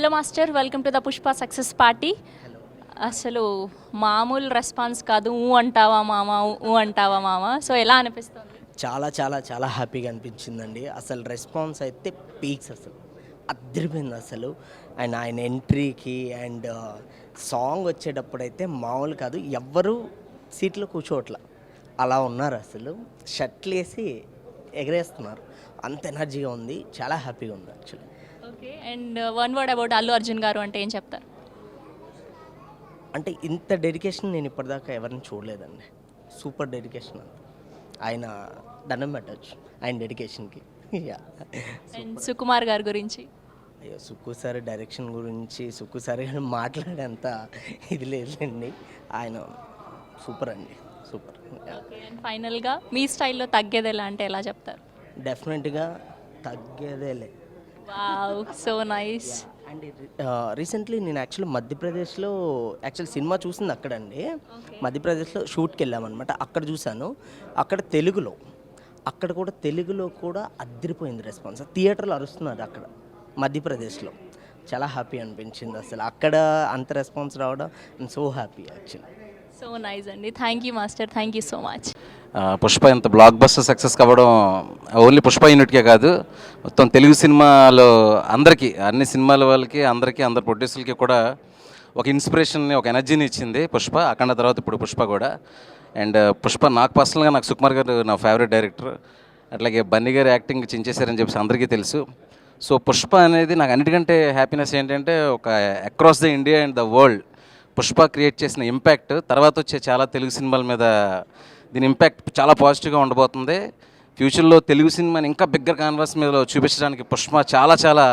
Hello master, welcome to the Pushpa success party. అసలు మామూలు response కాదు, ఊ అంటావా మామ, ఊ అంటావా మామ. సో ఎలా అనిపిస్తుంది? చాలా చాలా చాలా హ్యాపీగా అనిపించిందండి. అసలు రెస్పాన్స్ అయితే పీక్స్, అసలు అదిరిపోయింది అసలు. అండ్ ఆయన ఎంట్రీకి అండ్ సాంగ్ వచ్చేటప్పుడైతే మామూలు కాదు, ఎవ్వరూ సీట్లో కూర్చోవట్ల అలా ఉన్నారు. అసలు షర్ట్లు వేసి ఎగరేస్తున్నారు, అంత ఎనర్జీగా ఉంది. చాలా హ్యాపీగా ఉంది actually. Okay, and one word about Allu Arjun గారు అంటే ఏం చెప్తారు? అంటే ఇంత డెడికేషన్ నేను ఇప్పటిదాకా ఎవరిని చూడలేదండి. సూపర్ డెడికేషన్ అంత. ఆయన దండం పెట్టచ్చు ఆయన డెడికేషన్కి. యా. అండ్ సుకుమార్ గారి గురించి? అయ్యో, సుక్కు సార్ డైరెక్షన్ గురించి సుక్కు సార్ కానీ మాట్లాడేంత ఇది లేదండి. ఆయన సూపర్ అండి, సూపర్. ఓకే, అండ్ ఫైనల్గా మీ స్టైల్లో తగ్గేది ఎలా అంటే ఎలా చెప్తారు? డెఫినెట్గా తగ్గేదేలే. Wow, so nice. And recently నేను యాక్చువల్లీ మధ్యప్రదేశ్లో సినిమా చూసింది అక్కడండి. మధ్యప్రదేశ్లో షూట్కి వెళ్ళామన్నమాట. అక్కడ చూశాను. అక్కడ కూడా తెలుగులో కూడా అదిరిపోయింది రెస్పాన్స్. థియేటర్లో అరుస్తున్నారు అక్కడ మధ్యప్రదేశ్లో. చాలా హ్యాపీ అనిపించింది అసలు అక్కడ అంత రెస్పాన్స్ రావడం. I'm so happy actually. So nice అండి. Thank you master, thank you so much. Pushpa ఇంత బ్లాక్ బస్టర్ సక్సెస్ కావడం ఓన్లీ పుష్ప యూనిట్కే కాదు, మొత్తం తెలుగు సినిమాలో అందరికీ, అన్ని సినిమాల వాళ్ళకి అందరికీ, అందరు ప్రొడ్యూసర్లకి కూడా ఒక ఇన్స్పిరేషన్ని, ఒక ఎనర్జీని ఇచ్చింది పుష్ప. అఖండ తర్వాత ఇప్పుడు పుష్ప కూడా. అండ్ పుష్ప నాకు పర్సనల్గా, నాకు సుకుమార్ గారు నా ఫేవరెట్ డైరెక్టర్. అట్లాగే బన్నీ గారు యాక్టింగ్ చించేశారని చెప్పేసి అందరికీ తెలుసు. సో పుష్ప అనేది నాకు అన్నిటికంటే హ్యాపీనెస్ ఏంటంటే, ఒక across the India and the world Pushpa create చేసిన ఇంపాక్ట్ తర్వాత వచ్చే చాలా తెలుగు సినిమాల మీద దీని ఇంపాక్ట్ చాలా పాజిటివ్గా ఉండబోతుంది. ఫ్యూచర్లో తెలుగు సినిమాని ఇంకా బిగ్గర్ కాన్వాస్ మీద చూపించడానికి పుష్ప చాలా చాలా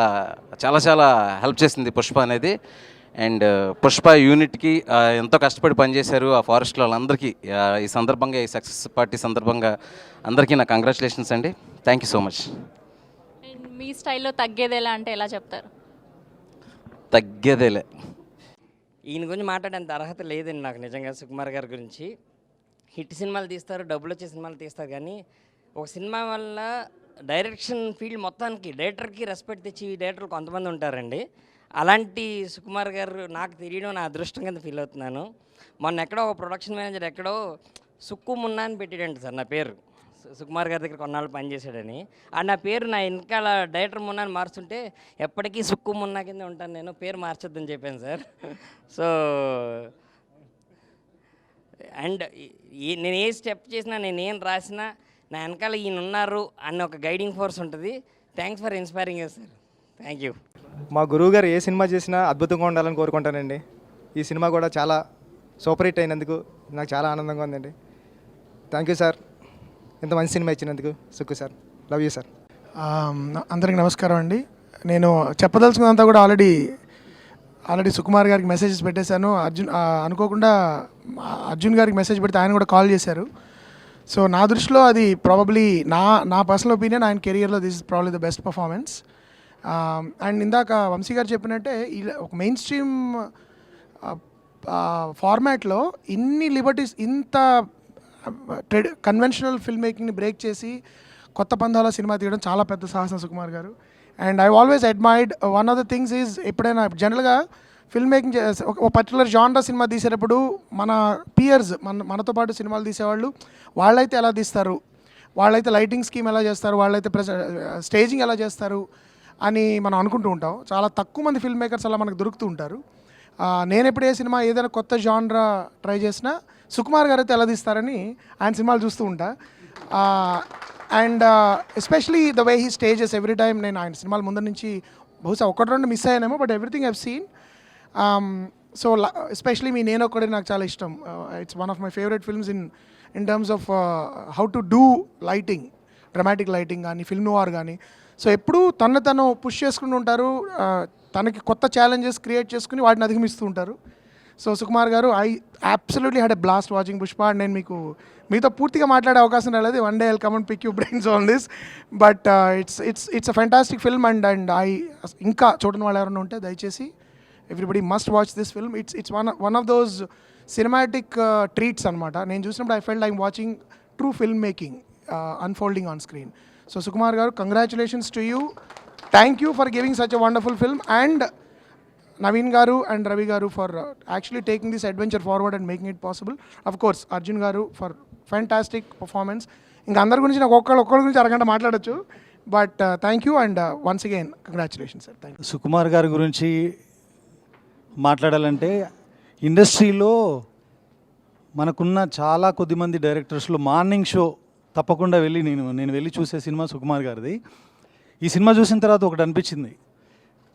చాలా చాలా హెల్ప్ చేసింది పుష్ప అనేది. అండ్ పుష్ప యూనిట్కి ఎంతో కష్టపడి పనిచేశారు ఆ ఫారెస్ట్లో వాళ్ళందరికీ. ఈ సందర్భంగా, ఈ సక్సెస్ పార్టీ సందర్భంగా అందరికీ నా కంగ్రాచులేషన్స్ అండి. Thank you so much. మీ స్టైల్లో తగ్గేదేలా అంటే ఎలా చెప్తారు? తగ్గేదేలే. ఈయన గురించి మాట్లాడేంత అర్హత లేదండి నాకు నిజంగా. సుకుమార్ గారి గురించి హిట్ సినిమాలు తీస్తారు, డబ్బులు వచ్చే సినిమాలు తీస్తారు, కానీ ఒక సినిమా వల్ల డైరెక్షన్ ఫీల్డ్ మొత్తానికి డైరెక్టర్కి రెస్పెక్ట్ తెచ్చి డైరెక్టర్లు కొంతమంది ఉంటారండి. అలాంటి సుకుమార్ గారు నాకు తెలియడం నా అదృష్టం కింద ఫీల్ అవుతున్నాను. మొన్న ఎక్కడో ఒక ప్రొడక్షన్ మేనేజర్ ఎక్కడో సుక్కు మున్నా అని పెట్టాడంట సార్ నా పేరు. సుకుమార్ గారి దగ్గర కొన్నాళ్ళు పనిచేశాడని. నా పేరు నా వెనకాల డైరెక్టర్ మున్నాని మారుస్తుంటే ఎప్పటికీ సుక్కు మున్నా కింద ఉంటాను, నేను పేరు మార్చొద్దని చెప్పాను సార్. సో అండ్ నేను ఏ స్టెప్ చేసినా, నేను ఏం రాసినా నా వెనకాల ఈయన ఉన్నారు అన్న ఒక గైడింగ్ ఫోర్స్ ఉంటుంది. Thanks for inspiring you sir. Thank you. మా గురువు గారు ఏ సినిమా చేసినా అద్భుతంగా ఉండాలని కోరుకుంటానండి. ఈ సినిమా కూడా చాలా సూపర్ హిట్ అయినందుకు నాకు చాలా ఆనందంగా ఉందండి. థ్యాంక్ యూ సార్, ఇంత మంచి సినిమా ఇచ్చినందుకు. Sukku sir, love you sir. అందరికీ నమస్కారం అండి. నేను చెప్పదలుచుకున్నంతా కూడా ఆల్రెడీ సుకుమార్ గారికి మెసేజెస్ పెట్టేశాను. అనుకోకుండా అర్జున్ గారికి మెసేజ్ పెడితే ఆయన కూడా కాల్ చేశారు. సో నా దృష్టిలో అది ప్రాబబ్లీ నా పర్సనల్ ఒపీనియన్, ఆయన కెరియర్లో this is probably the best performance. And ఇందాక వంశీ గారు చెప్పినట్టే ఒక మెయిన్ స్ట్రీమ్ ఫార్మాట్లో ఇన్ని లిబర్టీస్, ఇంత కన్వెన్షనల్ ఫిల్మ్ మేకింగ్ని బ్రేక్ చేసి కొత్త పందాల సినిమా తీయడం చాలా పెద్ద సాహసం సుకుమార్ గారు. And I always admired one of the things is, ఎప్పుడైనా జనరల్గా ఫిల్మ్ మేకింగ్ ఒక పర్టికులర్ జానర్ సినిమా తీసేటప్పుడు మన పియర్స్, మనతో పాటు సినిమాలు తీసేవాళ్ళు, వాళ్ళైతే ఎలా తీస్తారు, వాళ్ళైతే లైటింగ్ స్కీమ్ ఎలా చేస్తారు, వాళ్ళైతే స్టేజింగ్ ఎలా చేస్తారు అని మనం అనుకుంటూ ఉంటాం. చాలా తక్కువ మంది ఫిల్మ్ మేకర్స్ అలా మనకు దొరుకుతూ ఉంటారు. నేను ఎప్పుడు ఏ సినిమా ఏదైనా కొత్త జానరా ట్రై చేసినా సుకుమార్ గారు అయితే ఎలా తీస్తారని ఆయన సినిమాలు చూస్తూ ఉంటా. And especially the way he stages every time. నేను ఆయన సినిమాల ముందు నుంచి బహుశా ఒకటి రెండు మిస్ అయ్యానేమో, but everything I've seen. So especially మీ నేను ఒక్కడే నాకు చాలా ఇష్టం. It's one of my favourite films in terms of how to do lighting, dramatic lighting కానీ, ఫిల్మ్ నోవార్ కానీ. సో ఎప్పుడూ తను పుష్ చేసుకుంటూ ఉంటారు, తనకి కొత్త ఛాలెంజెస్ క్రియేట్ చేసుకుని వాటిని అధిగమిస్తూ ఉంటారు. So Sukumar garu, I absolutely had a blast watching Pushpa. And నేను మీతో పూర్తిగా మాట్లాడే అవకాశం రాలేదు. One day I'll come and pick you brains on this. But it's a fantastic film. And ఇంకా చూడని వాళ్ళు ఎవరైనా ఉంటే దయచేసి everybody must watch this film. It's one of those cinematic treats అనమాట. నేను చూసినప్పుడు I felt I'm watching true film making unfolding on screen. So Sukumar garu, congratulations to you. Thank you for giving such a wonderful film. And Naveen Garu and Ravi Garu for actually taking this adventure forward and making it possible. Of course, Arjun Garu for fantastic performance. ఇంకా అందరి గురించి నాకు ఒక్కళ్ళ గురించి అరగంట మాట్లాడచ్చు, but thank you and once again congratulation sir. Thank you. Sukumar గారి గురించి మాట్లాడాలంటే ఇండస్ట్రీలో మనకున్న చాలా కొద్దిమంది డైరెక్టర్స్లో మార్నింగ్ షో తప్పకుండా నేను వెళ్ళి చూసే సినిమా సుకుమార్ గారిది. ఈ సినిమా చూసిన తర్వాత ఒకటి అనిపించింది,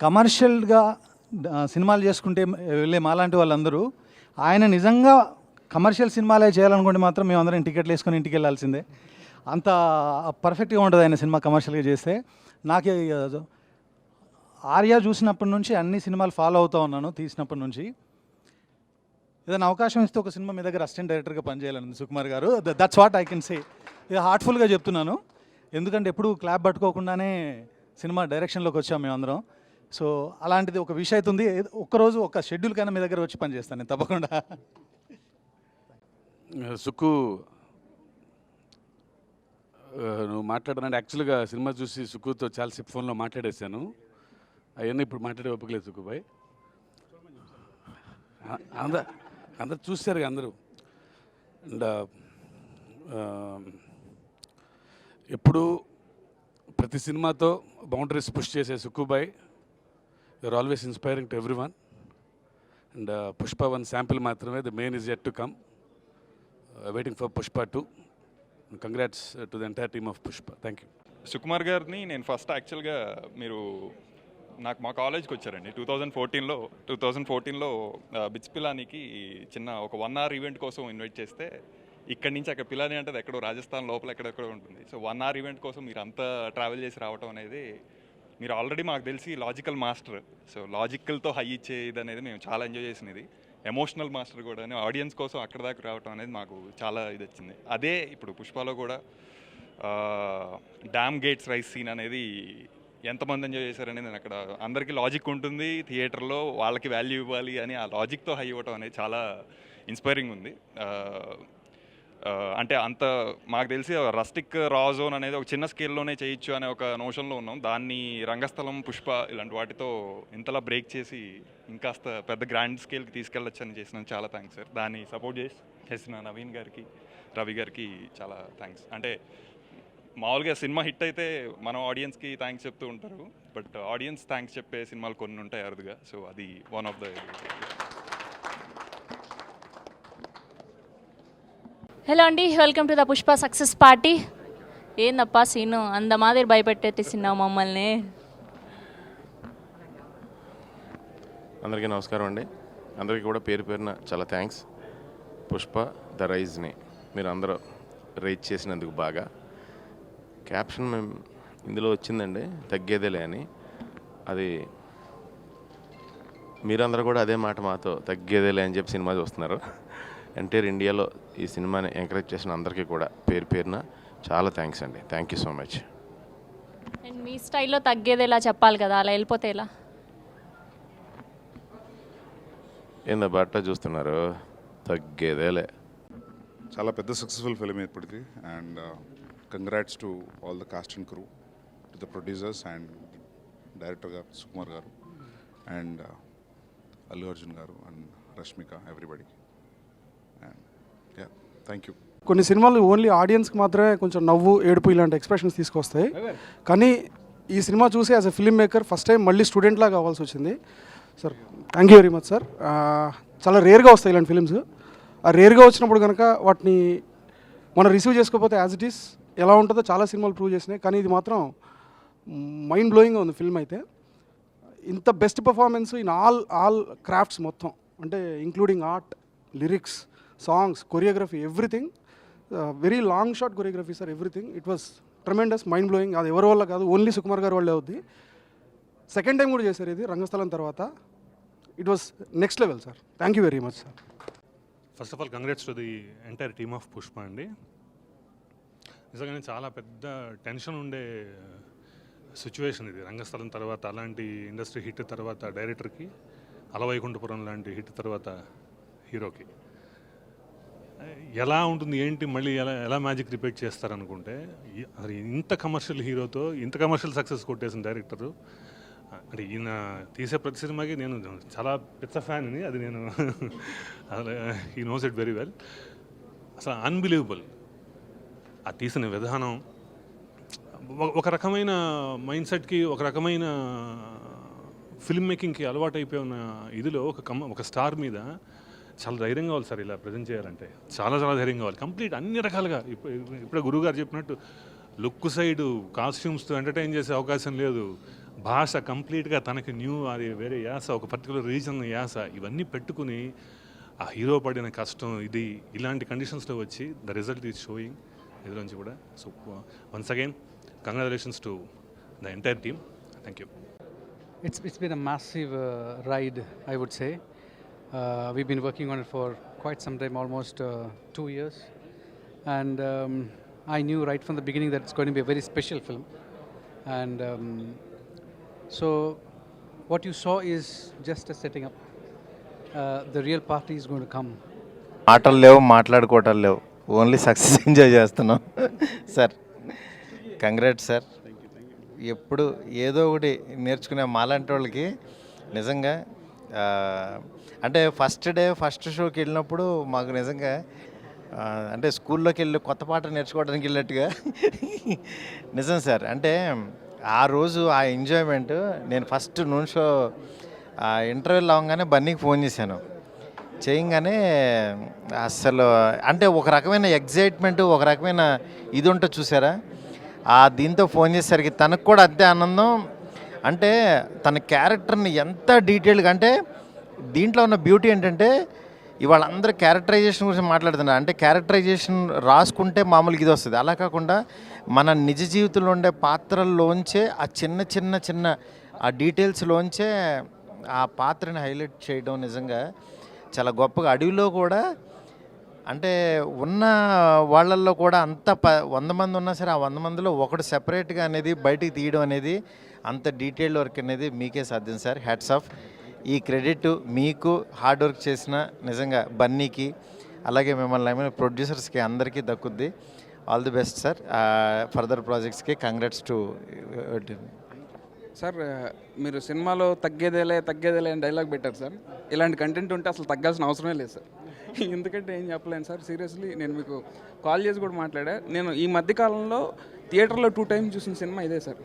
కమర్షియల్గా సినిమాలు చేసుకుంటే వెళ్ళే మాలాంటి వాళ్ళందరూ ఆయన నిజంగా కమర్షియల్ సినిమాలే చేయాలనుకుంటే మాత్రం మేమందరం టికెట్లు వేసుకొని ఇంటికి వెళ్ళాల్సిందే. అంత పర్ఫెక్ట్గా ఉంటుంది ఆయన సినిమా కమర్షియల్గా చేస్తే. నాకు ఆర్య చూసినప్పటి నుంచి అన్ని సినిమాలు ఫాలో అవుతూ ఉన్నాను తీసినప్పటి నుంచి. ఏదైనా అవకాశం ఇస్తే ఒక సినిమా మీ దగ్గర అసిస్టెంట్ డైరెక్టర్గా పనిచేయాలని సుకుమార్ గారు, that's what I can say. ఇది హార్ట్ఫుల్గా చెప్తున్నాను, ఎందుకంటే ఎప్పుడు క్లాప్ పట్టుకోకుండానే సినిమా డైరెక్షన్లోకి వచ్చాము మేమందరం. సో అలాంటిది ఒక విషయం అవుతుంది, ఒక్కరోజు ఒక షెడ్యూల్ కైనా మీ దగ్గర వచ్చి పనిచేస్తాను నేను తప్పకుండా. సుక్కు, నువ్వు మాట్లాడాలంటే యాక్చువల్గా సినిమా చూసి సుక్కుతో చాలాసేపు ఫోన్లో మాట్లాడేశాను. అవన్నీ ఇప్పుడు మాట్లాడే ఒప్పుకోలేదు సుక్కుబాయ్. అందరు చూశారు అందరూ. అండ్ ఎప్పుడు ప్రతి సినిమాతో బౌండరీస్ పుష్ చేసే Sukkubhai, you're always inspiring to everyone. And Pushpa 1 sample మాత్రమే, the main is yet to come. Waiting for Pushpa 2. Congrats to the entire team of Pushpa. Thank you. Sukumar గారిని నేను ఫస్ట్ యాక్చువల్గా మీరు మా కాలేజ్కి వచ్చారండి 2014లో బిచ్ పిలానికి చిన్న ఒక 1 hour ఈవెంట్ కోసం ఇన్వైట్ చేస్తే, ఇక్కడి నుంచి అక్కడ పిలాని అంటే అది ఎక్కడో రాజస్థాన్ లోపల ఎక్కడెక్కడో ఉంటుంది. సో 1 hour ఈవెంట్ కోసం మీరు అంతా ట్రావెల్ చేసి రావటం అనేది, మీరు ఆల్రెడీ మాకు తెలిసి లాజికల్ మాస్టర్. సో లాజికల్తో హై ఇచ్చేది అనేది మేము చాలా ఎంజాయ్ చేసినది. ఎమోషనల్ మాస్టర్ కూడా, ఆడియన్స్ కోసం అక్కడ దాకా రావటం అనేది మాకు చాలా ఇది వచ్చింది. అదే ఇప్పుడు పుష్పలో కూడా డ్యామ్ గేట్స్ రైస్ సీన్ అనేది ఎంతమంది ఎంజాయ్ చేశారనేది నేను అక్కడ, అందరికీ లాజిక్ ఉంటుంది థియేటర్లో, వాళ్ళకి వాల్యూ ఇవ్వాలి అని ఆ లాజిక్తో హై ఇవ్వటం అనేది చాలా ఇన్స్పైరింగ్ ఉంది. అంటే అంత మాకు తెలిసి రస్టిక్ రా జోన్ అనేది ఒక చిన్న స్కేల్లోనే చేయొచ్చు అనే ఒక నోషన్లో ఉన్నాం. దాన్ని రంగస్థలం, పుష్ప ఇలాంటి వాటితో ఇంతలా బ్రేక్ చేసి ఇంకాస్త పెద్ద గ్రాండ్ స్కేల్కి తీసుకెళ్ళొచ్చు అని చేసిన చాలా థ్యాంక్స్ సార్. దాన్ని సపోర్ట్ చేసిన నవీన్ గారికి, రవి గారికి చాలా థ్యాంక్స్. అంటే మామూలుగా సినిమా హిట్ అయితే మనం ఆడియన్స్కి థ్యాంక్స్ చెప్తూ ఉంటారు, బట్ ఆడియన్స్ థ్యాంక్స్ చెప్పే సినిమాలు కొన్ని ఉంటాయి అరుదుగా. సో అది వన్ ఆఫ్ ద. హలో అండి, welcome to the Pushpa success party. ఏందప్పా సీను అంద మాదిరి భయపెట్టేసినావు మమ్మల్ని. అందరికీ నమస్కారం అండి. అందరికీ కూడా పేరు పేరున చాలా థ్యాంక్స్. పుష్ప ద రైజ్ని మీరు అందరూ రైజ్ చేసినందుకు బాగా. క్యాప్షన్ మేము ఇందులో వచ్చిందండి, తగ్గేదేలే అని. అది మీరందరూ కూడా అదే మాట మాతో తగ్గేదేలే అని చెప్పి సినిమా చూస్తున్నారు. ఎంటైర్ ఇండియాలో ఈ సినిమాని ఎంకరేజ్ చేసిన అందరికీ కూడా పేరు పేరున చాలా థ్యాంక్స్ అండి. Thank you so much. And మీ స్టైల్లో తగ్గేదేలా చెప్పాలి కదా, అలా వెళ్ళిపోతే ఎలా? ఏందో బట్ట చూస్తున్నారు, తగ్గేదేలే. చాలా పెద్ద సక్సెస్ఫుల్ ఫిలిం ఇప్పటికి. And congrats to all the cost and crew, to the producers and director గారు సుకుమార్ గారు అండ్ అల్లు అర్జున్ గారు and Rashmika, everybody. And yeah, thank you. కొన్ని సినిమాలు ఓన్లీ ఆడియన్స్కి మాత్రమే కొంచెం నవ్వు, ఏడుపు ఇలాంటి ఎక్స్ప్రెషన్స్ తీసుకొస్తాయి. కానీ ఈ సినిమా చూసి as a film maker first time మళ్ళీ స్టూడెంట్లా కావాల్సి వచ్చింది. Sir thank you very much sir. చాలా రేర్గా వస్తాయి ఇలాంటి ఫిలిమ్స్. ఆ రేర్గా వచ్చినప్పుడు కనుక వాటిని మనం రిసీవ్ చేసుకోకపోతే యాజ్ ఇట్ ఈస్ ఎలా ఉంటుందో చాలా సినిమాలు ప్రూవ్ చేసినాయి. కానీ ఇది మాత్రం మైండ్ బ్లోయింగ్గా ఉంది ఫిల్మ్ అయితే. ఇంత best performance in all crafts మొత్తం, అంటే including art, lyrics, songs, choreography, everything. Very long short choreography sir, everything. It was tremendous, mind blowing. అది ఎవరి వల్ల కాదు, ఓన్లీ సుకుమార్ గారు వాళ్ళే అవుద్ది. సెకండ్ టైం కూడా చేశారు ఇది రంగస్థలం తర్వాత. It was next level sir. Thank you very much sir. First of all congrats to the entire team of Pushpa అండి. నిజంగానే చాలా పెద్ద టెన్షన్ ఉండే సిచ్యువేషన్ ఇది రంగస్థలం తర్వాత. అలాంటి ఇండస్ట్రీ హిట్ తర్వాత డైరెక్టర్కి, అలవైకుంఠపురం లాంటి హిట్ తర్వాత హీరోకి ఎలా ఉంటుంది ఏంటి, మళ్ళీ ఎలా మ్యాజిక్ రిపీట్ చేస్తారనుకుంటే, అది ఇంత కమర్షియల్ హీరోతో ఇంత కమర్షియల్ సక్సెస్ కొట్టేసిన డైరెక్టరు అంటే ఈయన తీసే ప్రతి సినిమాకి నేను చాలా పెద్ద ఫ్యాన్ని, అది నేను he knows it very well. అసలు అన్బిలీవబుల్ ఆ తీసిన విధానం, ఒక రకమైన మైండ్ సెట్కి, ఒక రకమైన ఫిల్మ్ మేకింగ్కి అలవాటు అయిపోయి ఉన్న ఇదిలో ఒక స్టార్ మీద చాలా ధైర్యం కావాలి సార్ ఇలా ప్రజెంట్ చేయాలంటే. చాలా చాలా ధైర్యం కావాలి, కంప్లీట్ అన్ని రకాలుగా. ఇప్పుడు గురువు గారు చెప్పినట్టు లుక్ సైడు, కాస్ట్యూమ్స్తో ఎంటర్టైన్ చేసే అవకాశం లేదు, భాష కంప్లీట్గా తనకి న్యూ, అది వేరే యాస, ఒక పర్టికులర్ రీజన్ యాస, ఇవన్నీ పెట్టుకుని ఆ హీరో పడిన కష్టం, ఇది ఇలాంటి కండిషన్స్లో వచ్చి ద రిజల్ట్ ఈజ్ షోయింగ్ ఎదురుంచి కూడా. So once again congratulations to the entire team. Thank you. It's been a massive ride, I would say. We've been working on it for quite some time, almost 2 years, and I knew right from the beginning that it's going to be a very special film. And so what you saw is just a setting up. The real party is going to come. మాటలు లేవు, మాట్లాడుకోవటాలు లేవు, only success enjoy చేస్తున్నాం. Sir congrats sir. ఎప్పుడు ఏదో ఒకటి నేర్చుకునే మాలాంటి వాళ్ళకి నిజంగా అంటే ఫస్ట్ షోకి వెళ్ళినప్పుడు మాకు నిజంగా అంటే స్కూల్లోకి వెళ్ళి కొత్త పాట నేర్చుకోవడానికి వెళ్ళినట్టుగా నిజం సార్. అంటే ఆ రోజు ఆ ఎంజాయ్మెంట్, నేను ఫస్ట్ నూన్ షో ఇంటర్వ్యూలో అవ్వగానే బన్నీకి ఫోన్ చేశాను. చేయగానే అసలు అంటే ఒక రకమైన ఎగ్జైట్మెంట్, ఒక రకమైన ఇది ఉంటుంది చూసారా, దీంతో ఫోన్ చేసేసరికి తనకు కూడా అంతే ఆనందం. అంటే తన క్యారెక్టర్ని ఎంత డీటెయిల్గా, అంటే దీంట్లో ఉన్న బ్యూటీ ఏంటంటే ఇవాళ అందరూ క్యారెక్టరైజేషన్ గురించి మాట్లాడుతున్నారు. అంటే క్యారెక్టరైజేషన్ రాసుకుంటే మామూలుగా ఇది వస్తుంది, అలా కాకుండా మన నిజ జీవితంలో ఉండే పాత్రల్లోంచే ఆ చిన్న ఆ డీటెయిల్స్లోంచే ఆ పాత్రని హైలైట్ చేయడం నిజంగా చాలా గొప్పగా. అడవిలో కూడా అంటే ఉన్న వాళ్ళల్లో కూడా అంత 100 మంది ఉన్నా సరే ఆ 100 మందిలో ఒకడు సెపరేట్గా అనేది బయటికి తీయడం అనేది, అంత డీటెయిల్డ్ వర్క్ అనేది మీకే సాధ్యం సార్. Hats off. ఈ క్రెడిట్ మీకు, హార్డ్ వర్క్ చేసిన నిజంగా బన్నీకి, అలాగే మిమ్మల్ని ప్రొడ్యూసర్స్కి అందరికీ దక్కుద్ది. All the best sir. Further ప్రాజెక్ట్స్కి కంగ్రాట్స్ టు సార్. మీరు సినిమాలో తగ్గేదేలే అని డైలాగ్ పెట్టారు సార్. ఇలాంటి కంటెంట్ ఉంటే అసలు తగ్గాల్సిన అవసరమే లేదు సార్. ఎందుకంటే ఏం చెప్పలేను సార్, సీరియస్లీ. నేను మీకు కాల్ చేసి కూడా మాట్లాడా. నేను ఈ మధ్యకాలంలో థియేటర్లో 2 times చూసిన సినిమా ఇదే సార్.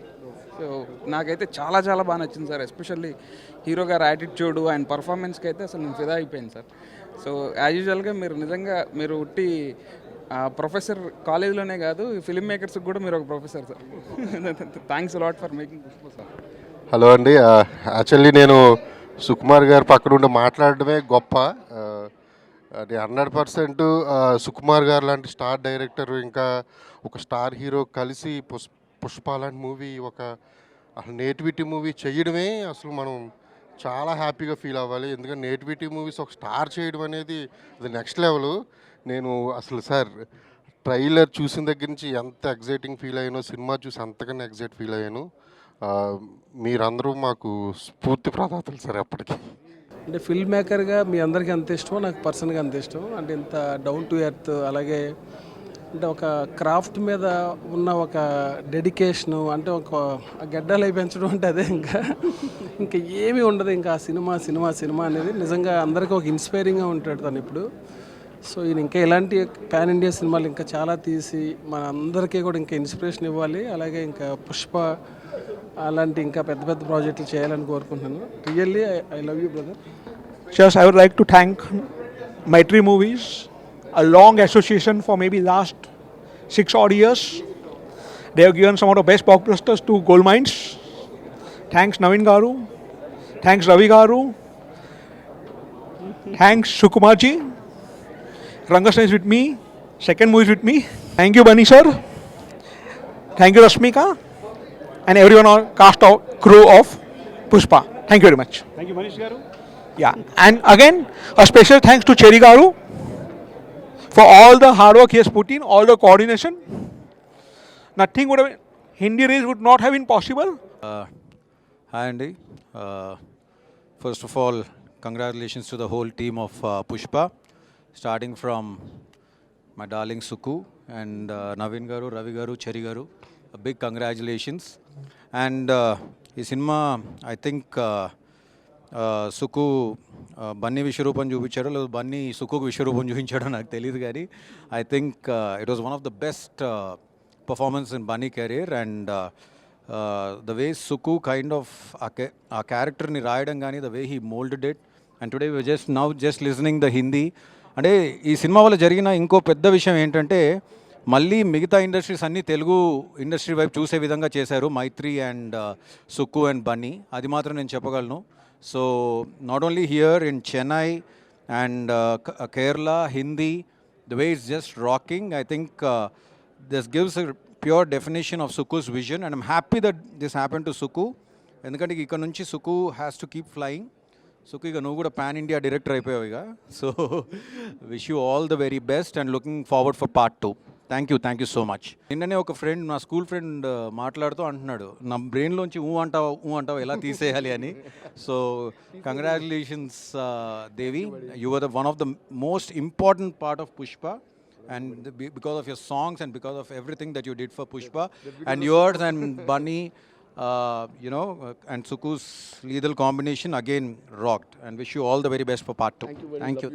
సో నాకైతే చాలా చాలా బాగా నచ్చింది సార్. ఎస్పెషల్లీ హీరో గారి యాటిట్యూడ్, ఆయన పర్ఫార్మెన్స్కి అయితే అసలు నేను ఫిదా అయిపోయింది సార్. సో యాజ్ యూజువల్గా మీరు నిజంగా మీరు ఉట్టి ప్రొఫెసర్ కాలేజీలోనే కాదు, ఫిల్మ్ మేకర్స్కి కూడా మీరు ఒక professor sir. Thanks lot for making Pushpa sir. Hello అండి. యాక్చువల్లీ నేను సుకుమార్ గారు పక్కన ఉండి మాట్లాడడమే గొప్ప. అది 100% సుకుమార్ గారు లాంటి స్టార్ డైరెక్టర్, ఇంకా ఒక స్టార్ హీరో కలిసి పుష్ప లాంటి మూవీ, ఒక నేటివిటీ మూవీ చేయడమే అసలు మనం చాలా హ్యాపీగా ఫీల్ అవ్వాలి. ఎందుకంటే నేటివిటీ మూవీస్ ఒక స్టార్ చేయడం అనేది అది నెక్స్ట్ లెవెల్. నేను అసలు సార్ ట్రైలర్ చూసిన దగ్గర నుంచి ఎంత ఎగ్జైటింగ్ ఫీల్ అయ్యానో, సినిమా చూసి అంతకన్నా ఎగ్జైట్ ఫీల్ అయ్యాను. మీరందరూ మాకు స్ఫూర్తి ప్రదాతలు సార్. ఎప్పటికీ అంటే ఫిల్మ్ మేకర్గా మీ అందరికీ అంత ఇష్టం, నాకు పర్సనల్గా అంత ఇష్టం. అంటే ఇంత డౌన్ టు ఎర్త్, అలాగే అంటే ఒక క్రాఫ్ట్ మీద ఉన్న ఒక డెడికేషను, అంటే ఒక గడ్డలు అయి పెంచడం అంటే అదే. ఇంకా ఏమీ ఉండదు. ఇంకా సినిమా అనేది నిజంగా అందరికీ ఒక ఇన్స్పైరింగ్గా ఉంటాడు తను ఇప్పుడు. సో ఈయన ఇంకా ఇలాంటి పాన్ ఇండియా సినిమాలు ఇంకా చాలా తీసి మన అందరికీ కూడా ఇంకా ఇన్స్పిరేషన్ ఇవ్వాలి. అలాగే ఇంకా పుష్ప అలాంటి ఇంకా పెద్ద ప్రాజెక్టులు చేయాలని కోరుకుంటున్నాను. Really I love you brother. Just I would like to thank Maitri Movies, a long association for maybe last 6 odd years. They have given some of the best blockbusters to Gold Mines. Thanks Navin Garu. Thanks Ravi Garu. Thanks Sukumar ji. Rangastan is with me. Second movie is with me. Thank you Bunny sir. Thank you Rashmika. And everyone on cast of crew of Pushpa. Thank you very much. Thank you Manish Garu. Yeah, and again a special thanks to Cherry Garu for all the hard work he has put in, all the coordination. Nothing would have, Hindi race would not have been possible. Hi Andy. First of all, congratulations to the whole team of Pushpa, starting from my darling Suku and Navin Garu, Ravi Garu, Cherry Garu. A big congratulations. And ఈ సినిమా I think Suku Bunny విశ్వరూపం చూపించాడో లేదా బన్నీ సుకుకు విశ్వరూపం చూపించాడో నాకు తెలియదు, కానీ I think it was one of the best performance in Bunny career. And the way Suku kind of ఆ క్యారెక్టర్ని రాయడం కానీ, the way he moulded it. And today we just listening the Hindi. అంటే ఈ సినిమా వల్ల జరిగిన ఇంకో పెద్ద విషయం ఏంటంటే మళ్ళీ మిగతా ఇండస్ట్రీస్ అన్నీ తెలుగు ఇండస్ట్రీ వైపు చూసే విధంగా చేశారు మైత్రి అండ్ సుక్కు అండ్ బన్నీ. అది మాత్రం నేను చెప్పగలను. So not only here in Chennai and Kerala Hindi, the way it's just rocking. I think this gives a pure definition of Sukku's vision and I'm happy that this happen to Sukku. ఎందుకంటే ఇక్కడ నుంచి Sukku has to keep flying. Sukku ఇక నువ్వు కూడా pan India director అయిపోయావు ఇక. So wish you all the very best and looking forward for part 2. Thank you so much. నిన్ననే ఒక ఫ్రెండ్, నా స్కూల్ ఫ్రెండ్ మాట్లాడుతూ అంటున్నాడు, నా బ్రెయిన్లోంచి ఊ అంటావు ఎలా తీసేయాలి అని. So congratulations Devi, you are the one of the most important part of Pushpa. And because of your songs and because of everything that you did for Pushpa, and yours and Bunny, and Suku's lethal combination again rocked. And wish you all the very best for part 2. Thank you.